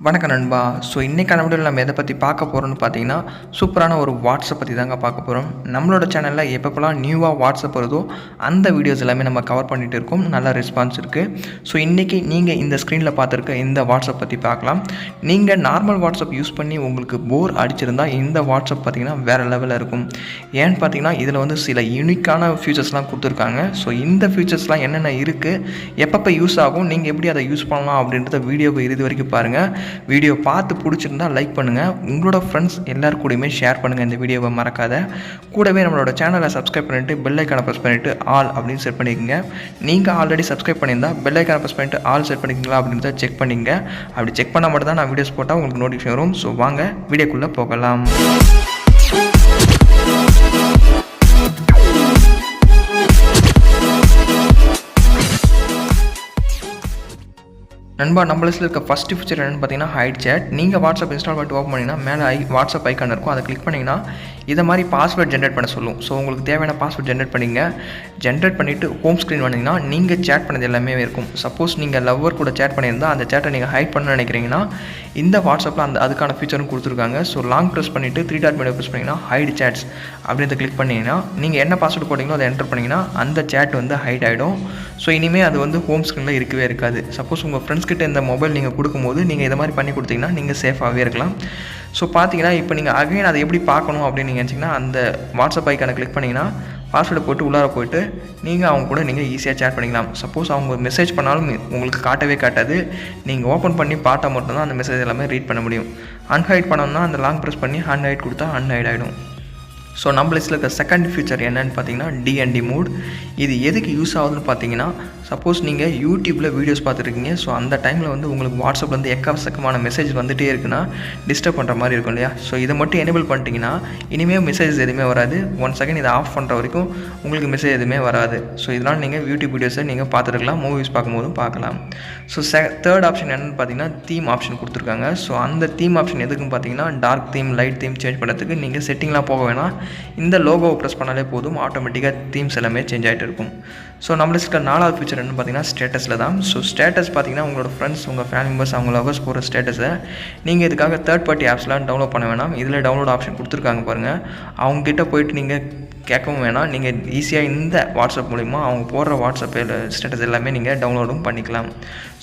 வணக்கம் நண்பா. ஸோ இன்றைக்கான வீடியோவில் நம்ம எதை பற்றி பார்க்க போகிறோம்னு பார்த்தீங்கன்னா, சூப்பரான ஒரு வாட்ஸ்அப் பற்றி தாங்க பார்க்க போகிறோம். நம்மளோட சேனலில் எப்பப்போலாம் நியூவாக வாட்ஸ்அப் வருதோ அந்த வீடியோஸ் எல்லாமே நம்ம கவர் பண்ணிகிட்டு இருக்கோம். நல்ல ரெஸ்பான்ஸ் இருக்குது. ஸோ இன்றைக்கி நீங்கள் இந்த ஸ்க்ரீனில் பார்த்துருக்க இந்த வாட்ஸ்அப் பற்றி பார்க்கலாம். நீங்கள் நார்மல் வாட்ஸ்அப் யூஸ் பண்ணி உங்களுக்கு போர் அடிச்சிருந்தால் இந்த வாட்ஸ்அப் பார்த்திங்கன்னா வேறு லெவலில் இருக்கும். ஏன்னு பார்த்தீங்கன்னா இதில் வந்து சில யூனிக்கான ஃபியூச்சர்ஸ்லாம் கொடுத்துருக்காங்க. ஸோ இந்த ஃபியூச்சர்ஸ்லாம் என்னென்ன இருக்குது, எப்பப்போ யூஸ் ஆகும், நீங்கள் எப்படி அதை யூஸ் பண்ணலாம் அப்படின்றத வீடியோவை இறுதி வரைக்கும் பாருங்கள். வீடியோ பார்த்து பிடிச்சிருந்தால் லைக் பண்ணுங்கள், உங்களோட ஃப்ரெண்ட்ஸ் எல்லாரு கூடயுமே ஷேர் பண்ணுங்கள். இந்த வீடியோவை மறக்காத. கூடவே நம்மளோட சேனலை சப்ஸ்கிரைப் பண்ணிவிட்டு பெல் ஐக்கானை ப்ரெஸ் பண்ணிவிட்டு ஆல் அப்படின்னு செட் பண்ணிக்கோங்க. நீங்கள் ஆல்ரெடி சப்ஸ்கிரைப் பண்ணியிருந்தால் பெல் ஐக்கானை ப்ரெஸ் பண்ணிவிட்டு ஆல் செட் பண்ணிக்கிங்களா அப்படின்றத செக் பண்ணிங்க. அப்படி செக் பண்ணால் மட்டும் தான் நான் வீடியோஸ் போட்டால் உங்களுக்கு நோட்டிஃபிகேஷன் வரும். ஸோ வாங்க வீடியோக்குள்ளே போகலாம். நண்பா, நம்ம லிஸ்ட்டில் இருக்க ஃபஸ்ட்டு ஃபீச்சர் என்னென்னு பார்த்தீங்கன்னா ஹைட் சேட். நீங்கள் வாட்ஸ்அப் இன்ஸ்டால் பண்ணிட்டு ஓப்பன் பண்ணிங்கன்னா மேலே வாட்ஸ்அப் ஐக்கான் இருக்கும். அதை கிளிக் பண்ணிங்கன்னா இதை மாதிரி பாஸ்வேர்ட் ஜென்ரேட் பண்ண சொல்லும். ஸோ உங்களுக்கு தேவையான பாஸ்வேர்ட் ஜென்ரேட் பண்ணிங்க. ஜென்ரேட் பண்ணிவிட்டு ஹோம் ஸ்க்ரீன் வந்தீங்கன்னா நீங்கள் சேட் பண்ணது எல்லாமே இருக்கும். சப்போஸ் நீங்கள் லவ்வர் கூட சேட் பண்ணியிருந்தால் அந்த சேட்டை நீங்கள் ஹைட் பண்ண நினைக்கிறீங்கன்னா இந்த வாட்ஸ்அப்பில் அதுக்கான ஃபீச்சரும் கொடுத்துருக்காங்க. ஸோ லாங் ப்ரெஸ் பண்ணிவிட்டு 3 டாட் மெனு ப்ரெஸ் பண்ணிங்கன்னா ஹைட் சேட்ஸ் அப்படின்றத கிளிக் பண்ணிங்கன்னா நீங்கள் என்ன பாஸ்வேர்டு போட்டிங்களோ அதை என்டர் பண்ணிங்கன்னா அந்த சேட் வந்து ஹைட் ஆகிடும். ஸோ இனிமேல் அது வந்து ஹோம் ஸ்க்ரீனில் இருக்கவே இருக்காது. சப்போஸ் உங்கள் ஃப்ரெண்ட்ஸ் கிட்ட இந்த மொபைல் நீங்கள் கொடுக்கும்போது நீங்கள் இதை மாதிரி பண்ணி கொடுத்தீங்கன்னா நீங்கள் சேஃபாகவே இருக்கலாம். ஸோ பார்த்தீங்கன்னா இப்போ நீங்கள் அகைன் அதை எப்படி பார்க்கணும் அப்படின்னு நீங்கள் நினச்சிங்கன்னா அந்த வாட்ஸ்அப் ஐக்கானை கிளிக் பண்ணிங்கன்னா பாஸ்வேர்டை போட்டு உள்ளார போய்ட்டு நீங்கள் அவங்க கூட நீங்கள் ஈஸியாக சேட் பண்ணிக்கலாம். சப்போஸ் அவங்க மெசேஜ் பண்ணாலும் உங்களுக்கு காட்டவே காட்டாது. நீங்கள் ஓப்பன் பண்ணி பார்த்தா மட்டும்தான் அந்த மெசேஜ் எல்லாமே ரீட் பண்ண முடியும். அன்ஹைட் பண்ணோம்னா அந்த லாங் ப்ரெஸ் பண்ணி அன்ஹைட் கொடுத்தா அன்ஹைட் ஆகிடும். ஸோ நம்ம லிஸ்ட்டில் இருக்க செகண்ட் ஃபீச்சர் என்னென்னு பார்த்தீங்கன்னா டிஎன்டி மூட். இது எதுக்கு யூஸ் ஆகுதுன்னு பார்த்தீங்கன்னா, சப்போஸ் நீங்கள் யூடியூப்பில் வீடியோஸ் பார்த்துருக்கீங்க. ஸோ அந்த டைமில் வந்து உங்களுக்கு வாட்ஸ்அப்பில் வந்து எக்கச்சக்கமான மெசேஜ் வந்துகிட்டே இருக்குன்னா டிஸ்டர்ப் பண்ணுற மாதிரி இருக்கும் இல்லையா. ஸோ இதை மட்டும் எனேபிள் பண்ணிட்டீங்கன்னா இனிமேல் மெசேஜ் எதுவுமே வராது. 1 செகண்ட் இதை ஆஃப் பண்ணுற வரைக்கும் உங்களுக்கு மெசேஜ் எதுவுமே வராது. ஸோ இதனால் நீங்கள் யூடியூப் வீடியோஸை நீங்கள் பார்த்துருக்கலாம், மூவிஸ் பார்க்கும்போதும் பார்க்கலாம். ஸோ தேர்ட் ஆப்ஷன் என்னென்னு பார்த்தீங்கன்னா தீம் ஆப்ஷன் கொடுத்துருக்காங்க. ஸோ அந்த தீம் ஆப்ஷன் எதுக்குன்னு பார்த்தீங்கன்னா dark theme, light theme change பண்ணுறதுக்கு நீங்கள் செட்டிங்லாம் போக வேணாம். இந்த லோகோவை ப்ரெஸ் பண்ணாலே போதும், ஆட்டோமேட்டிக்காக தீம்ஸ் எல்லாமே சேஞ்ச் ஆகிட்டு இருக்கும். ஸோ நம்மள இருக்க 4வது ஃபீச்சர் என்னென்னு பார்த்தீங்கன்னா ஸ்டேட்டஸில் தான். ஸோ ஸ்டேட்டஸ் பார்த்தீங்கன்னா உங்களோட ஃப்ரெண்ட்ஸ், உங்கள் ஃபேமிலி மெம்பர்ஸ், அவங்க லவர்ஸ் போகிற ஸ்டேட்டஸை நீங்கள் இதுக்காக தேர்ட் பார்ட்டி ஆப்ஸ்லாம் டவுன்லோட் பண்ண வேணாம். இதில் டவுன்லோட் ஆப்ஷன் கொடுத்துருக்காங்க பாருங்கள். அவங்ககிட்ட போய்ட்டு நீங்கள் கேட்கவும் வேணாம். நீங்கள் ஈஸியாக இந்த வாட்ஸ்அப் மூலிமா அவங்க போடுற வாட்ஸ்அப் ஸ்டேட்டஸ் எல்லாமே நீங்கள் டவுன்லோடும் பண்ணிக்கலாம்.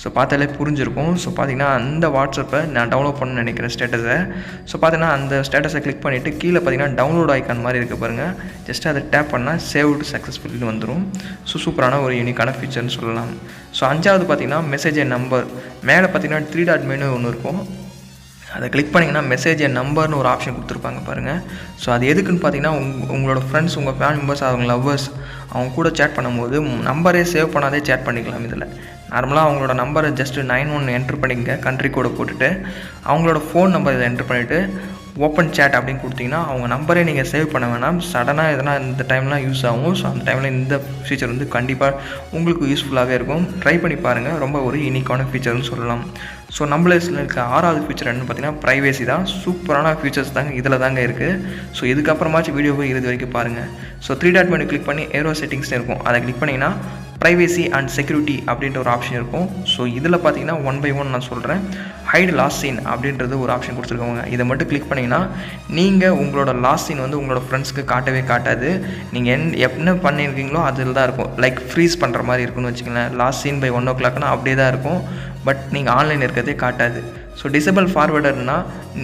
ஸோ பார்த்தாலே புரிஞ்சிருக்கும். ஸோ பார்த்தீங்கன்னா அந்த வாட்ஸ்அப்பை நான் டவுன்லோட் பண்ண நினைக்கிற ஸ்டேட்டஸை, ஸோ பார்த்தீங்கன்னா அந்த ஸ்டேட்டஸை கிளிக் பண்ணிவிட்டு கீழே பார்த்தீங்கன்னா டவுன்லோட் ஐக்கான் மாதிரி இருக்குது பாருங்கள். ஜஸ்ட் அதை டேப் பண்ணால் சேவ்டு சக்ஸஸ்ஃபுல்னு வந்துடும். ஸோ சூப்பரான ஒரு யூனிக்கான ஃபீச்சர்னு சொல்லலாம். ஸோ 5வது பார்த்தீங்கன்னா மெசேஜ் என் நம்பர். மேலே பார்த்தீங்கன்னா 3 டாட் மெனு ஒன்று இருக்கும். அதை கிளிக் பண்ணிங்கன்னா மெசேஜ் என் நம்பர்னு ஒரு ஆப்ஷன் கொடுத்துருப்பாங்க பாருங்கள். ஸோ அது எதுக்குன்னு பார்த்தீங்கன்னா உங்களோட ஃப்ரெண்ட்ஸ், உங்கள் ஃபேமிலி மெம்பர்ஸ், அவங்க லவ்வர்ஸ் அவங்க கூட சேட் பண்ணும்போது நம்பரே சேவ் பண்ணாதே சேட் பண்ணிக்கலாம். இதில் நார்மலாக அவங்களோட நம்பரை ஜஸ்ட்டு 91 என்ட்ரு பண்ணிக்கங்க, கண்ட்ரி கோடை போட்டுட்டு அவங்களோட ஃபோன் நம்பர் இதை என்ட்ரு பண்ணிவிட்டு ஓப்பன் சேட் அப்படின்னு கொடுத்தீங்கன்னா அவங்க நம்பரே நீங்கள் சேவ் பண்ண வேணாம். சடனாக எதனா இந்த டைம்லாம் யூஸ் ஆகும். ஸோ அந்த டைமில் இந்த ஃபீச்சர் வந்து கண்டிப்பாக உங்களுக்கு யூஸ்ஃபுல்லாகவே இருக்கும். ட்ரை பண்ணி பாருங்கள், ரொம்ப ஒரு யூனிக்கான ஃபீச்சர்னு சொல்லலாம். ஸோ நம்ம லிஸ்ட்டில் இருக்க 6வது ஃபீச்சர் என்னென்னு பார்த்தீங்கன்னா ப்ரைவேசி தான். சூப்பரான ஃபீச்சர்ஸ் தாங்க இதில் தாங்க இருக்குது. ஸோ இதுக்கப்புறமாச்சும் வீடியோவை இறுதி வரைக்கும் பாருங்கள். ஸோ 3 டாட் மெனு கிளிக் பண்ணி ஏரோ செட்டிங்ஸ்னு இருக்கும். அதை கிளிக் பண்ணிங்கன்னா ப்ரைவேசி அண்ட் செக்யூரிட்டி அப்படின்ற ஒரு ஆப்ஷன் இருக்கும். ஸோ இதில் பார்த்தீங்கன்னா 1 by 1 நான் சொல்கிறேன். ஹைட் லாஸ்ட் சீன் அப்படின்றது ஒரு ஆப்ஷன் கொடுத்துருக்கவங்க. இதை மட்டும் கிளிக் பண்ணிங்கன்னா நீங்கள் உங்களோட லாஸ்ட் சீன் வந்து உங்களோட ஃப்ரெண்ட்ஸ்க்கு காட்டவே காட்டாது. நீங்கள் என்ன பண்ணியிருக்கீங்களோ அதில் தான் இருக்கும். லைக் ஃப்ரீஸ் பண்ணுற மாதிரி இருக்குன்னு வச்சுக்கோங்களேன். லாஸ்ட் சீன் பை 1 o'clockனா அப்படியே தான் இருக்கும். பட் நீங்கள் ஆன்லைன் இருக்கிறதே காட்டாது. ஸோ டிசேபிள் ஃபார்வேர்டர்னா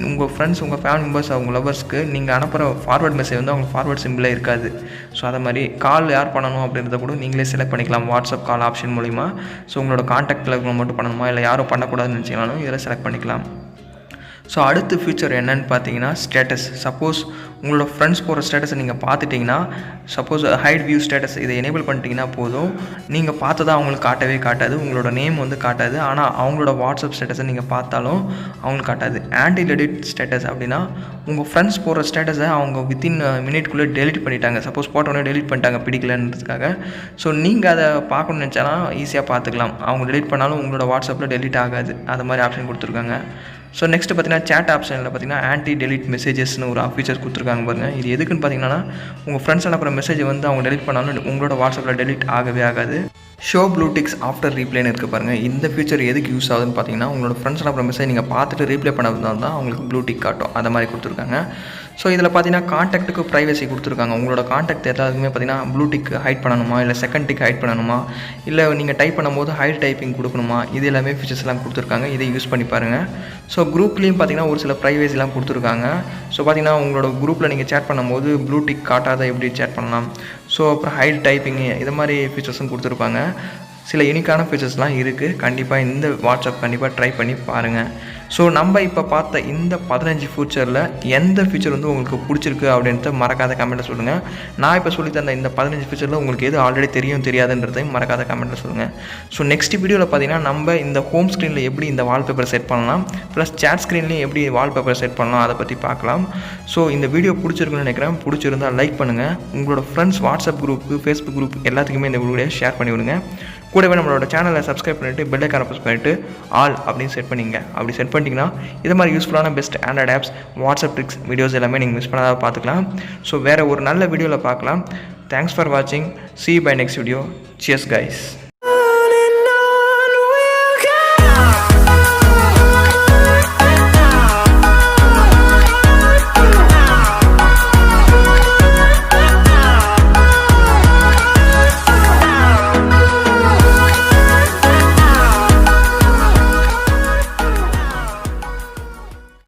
உங்கள் ஃப்ரெண்ட்ஸ், உங்கள் ஃபேமிலி மெம்பர்ஸ், அவங்க லவர்ஸ்க்கு நீங்கள் அனுப்புகிற ஃபார்வர்ட் மெசேஜ் வந்து அவங்க ஃபார்வர்ட் சிம்பிளே இருக்காது. ஸோ அதை மாதிரி கால் யார் பண்ணணும் அப்படின்றத கூட நீங்களே செலக்ட் பண்ணிக்கலாம் வாட்ஸ்அப் கால் ஆப்ஷன் மூலிமா. ஸோ உங்களோட கான்டாக்டில் இருக்கவங்க மட்டும் பண்ணணுமா இல்லை யாரும் பண்ணக்கூடாதுன்னு நினச்சிங்கனாலும் இதில் செலக்ட் பண்ணிக்கலாம். ஸோ அடுத்த ஃபீச்சர் என்னென்னு பார்த்தீங்கன்னா ஸ்டேட்டஸ். சப்போஸ் உங்களோட ஃப்ரெண்ட்ஸ் போகிற ஸ்டேட்டஸை நீங்கள் பார்த்துட்டிங்கன்னா, சப்போஸ் ஹைட் வியூ ஸ்டேட்டஸ் இதை எனேபிள் பண்ணிட்டீங்கன்னா போதும், நீங்கள் பார்த்ததா அவங்களுக்கு காட்டவே காட்டாது. உங்களோட நேம் வந்து காட்டாது. ஆனால் அவங்களோட வாட்ஸ்அப் ஸ்டேட்டஸை நீங்கள் பார்த்தாலும் அவங்களுக்கு காட்டாது. ஆன்டி எடிட் ஸ்டேட்டஸ் அப்படின்னா உங்கள் ஃப்ரெண்ட்ஸ் போகிற ஸ்டேட்டஸை அவங்க வித்தின் மினிட்குள்ளே டெலிட் பண்ணிட்டாங்க. சப்போஸ் போட்டோன்னே டெலிட் பண்ணிட்டாங்க பிடிக்கலன்றதுக்காக. ஸோ நீங்கள் அதை பார்க்கணுன்னு நினச்சாலும் ஈஸியாக பார்த்துக்கலாம். அவங்க டெலிட் பண்ணாலும் உங்களோட வாட்ஸ்அப்பில் டெலிட் ஆகாது. அது மாதிரி ஆப்ஷன் கொடுத்துருக்காங்க. ஸோ நெக்ஸ்ட்டு பார்த்தீங்கன்னா சேட் ஆப்ஷனில் பார்த்தீங்கன்னா ஆன்டி டெலிட் மெசேஜஸ்னு ஒரு ஃபீச்சர் கொடுத்துருக்காங்க பாருங்கள். இது எதுக்குன்னு பார்த்தீங்கன்னா உங்கள் ஃப்ரெண்ட்ஸ் அனுப்புகிற மெசேஜை வந்து அவங்க டெலிட் பண்ணாலும் உங்களோட வாட்ஸ்அப்பில் டெலிட் ஆகவே ஆகாது. ஷோ ப்ளூ டிக்ஸ் ஆஃப்டர் ரீப்ளேன்னு இருக்குது பாருங்கள். இந்த ஃபீச்சர் எதுக்கு யூஸ் ஆகுதுன்னு பார்த்தீங்கன்னா உங்களோட ஃப்ரெண்ட்ஸ் அனுப்புகிற மெசேஜ் நீங்கள் பார்த்துட்டு ரீப்ளே பண்ணால் தான் அவங்களுக்கு ப்ளூ டிக் காட்டும். அந்த மாதிரி கொடுத்துருக்காங்க. ஸோ இதில் பார்த்தீங்கன்னா காண்டாக்ட்டுக்கு ப்ரைவசி கொடுத்துருக்காங்க. உங்களோட காண்டாக்ட் எல்லாத்துக்குமே பார்த்தீங்கன்னா ப்ளூ டிக் ஹைட் பண்ணணுமா, இல்லை செகண்ட் டிக் ஹைட் பண்ணணுமா, இல்லை நீங்கள் டைப் பண்ணும்போது ஹைட் டைப்பிங் கொடுக்கணுமா, இது எல்லாமே ஃபீச்சர்ஸ்லாம் கொடுத்துருக்காங்க. இதை யூஸ் பண்ணி பாருங்கள். ஸோ குரூப்லேயும் பார்த்தீங்கன்னா ஒரு சில ப்ரைவசிலாம் கொடுத்துருக்காங்க. ஸோ பார்த்தீங்கன்னா உங்களோட குரூப்பில் நீங்கள் சேட் பண்ணும்போது ப்ளூ டிக் காட்டாத எப்படி சேட் பண்ணலாம், ஸோ அப்புறம் ஹைட் டைப்பிங்கு இது மாதிரி ஃபீச்சர்ஸும் கொடுத்துருப்பாங்க. சில யூனிக்கான ஃபீச்சர்ஸ்லாம் இருக்குது. கண்டிப்பாக இந்த வாட்ஸ்அப் கண்டிப்பாக ட்ரை பண்ணி பாருங்கள். ஸோ நம்ம இப்போ பார்த்த இந்த 15 ஃபீச்சரில் எந்த ஃபீச்சர் வந்து உங்களுக்கு பிடிச்சிருக்கு அப்படின்றத மறக்காத கமெண்ட்டில் சொல்லுங்கள். நான் இப்போ சொல்லி தந்த இந்த 15 ஃபீச்சரில் உங்களுக்கு எது ஆல்ரெடி தெரியாதுன்றதையும் மறக்காத கமெண்ட்டில் சொல்லுங்கள். ஸோ நெக்ஸ்ட் வீடியோவில் பார்த்தீங்கன்னா நம்ம இந்த ஹோம் ஸ்க்ரீனில் எப்படி இந்த வால்பேப்பர் செட் பண்ணலாம், ப்ளஸ் சேட் ஸ்க்ரீன்லேயும் எப்படி வால்பேப்பர் செட் பண்ணலாம் அதை பற்றி பார்க்கலாம். ஸோ இந்த வீடியோ பிடிச்சிருக்குன்னு நினைக்கிறேன். பிடிச்சிருந்தால் லைக் பண்ணுங்கள். உங்களோட friends WhatsApp group, Facebook group எல்லாத்துக்குமே இந்த வீடியோ ஷேர் பண்ணி விடுங்க. கூடவே நம்மளோட சேனலை சப்ஸ்கிரைப் பண்ணிவிட்டு பெல் ஐகானை ப்ரெஸ் பண்ணிவிட்டு ஆல் அப்படின்னு செட் பண்ணிங்க. அப்படி செட் பண்ணிட்டீங்கன்னா இது மாதிரி யூஸ்ஃபுல்லான best Android apps, WhatsApp tricks, videos எல்லாமே நீங்கள் மிஸ் பண்ணாத பார்த்துக்கலாம். ஸோ வேறு ஒரு நல்ல வீடியோவில் பார்க்கலாம். தேங்க்ஸ் ஃபார் வாட்சிங். See you by next video. Cheers guys.